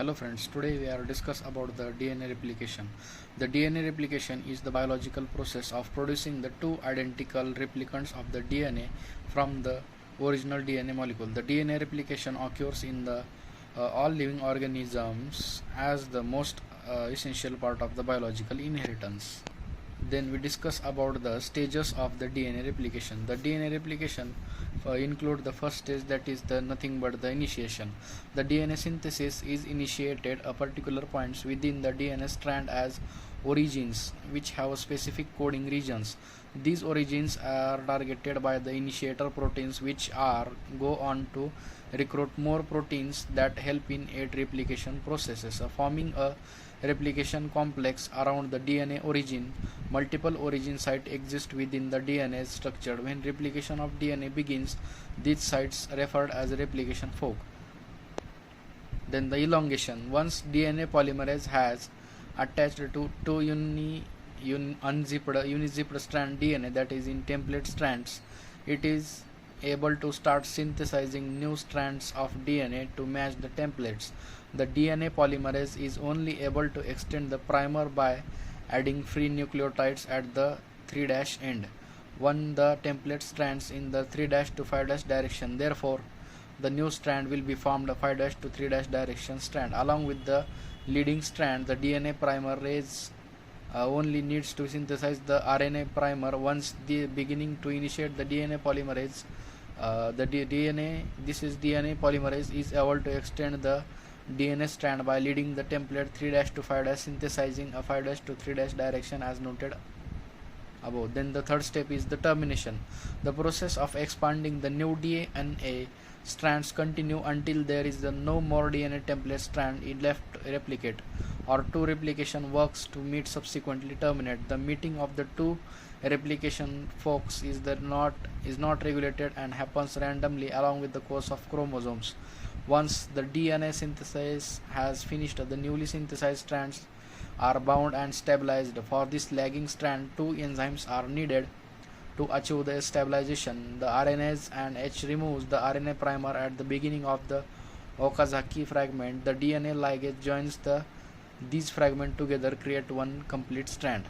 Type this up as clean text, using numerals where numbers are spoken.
Hello friends, today we are discuss about the DNA replication. The DNA replication is the biological process of producing the two identical replicants of the DNA from the original DNA molecule. The DNA replication occurs in the all living organisms as the most essential part of the biological inheritance. Then we discuss about the stages of the DNA replication. The DNA replication include the first stage, that is the nothing but the initiation. The DNA synthesis is initiated at particular points within the DNA strand as origins which have specific coding regions. These origins are targeted by the initiator proteins which are go on to recruit more proteins that help in aid replication processes, forming a replication complex around the DNA origin. Multiple origin sites exist within the DNA structure. When replication of DNA begins, these sites referred as replication fork. Then the elongation. Once DNA polymerase has attached to two unizipped strand DNA, that is in template strands, it is able to start synthesizing new strands of DNA to match the templates. The DNA polymerase is only able to extend the primer by adding free nucleotides at the 3' end when the template strands in the 3' to 5' direction. Therefore, the new strand will be formed a 5' to 3' direction strand. Along with the leading strand, the DNA polymerase only needs to synthesize the RNA primer. Once the beginning to initiate the DNA polymerase, DNA polymerase is able to extend the DNA strand by leading the template 3' to 5' synthesizing a 5' to 3' direction as noted above. Then the third step is the termination. The process of expanding the new DNA strands continue until there is no more DNA template strand left to replicate, or two replication works to meet subsequently terminate. The meeting of the two replication forks is not regulated and happens randomly along with the course of chromosomes. Once the DNA synthesis has finished, the newly synthesized strands are bound and stabilized. For this lagging strand, two enzymes are needed to achieve the stabilization. The RNase and H removes the RNA primer at the beginning of the Okazaki fragment. The DNA ligase joins these fragments together create one complete strand.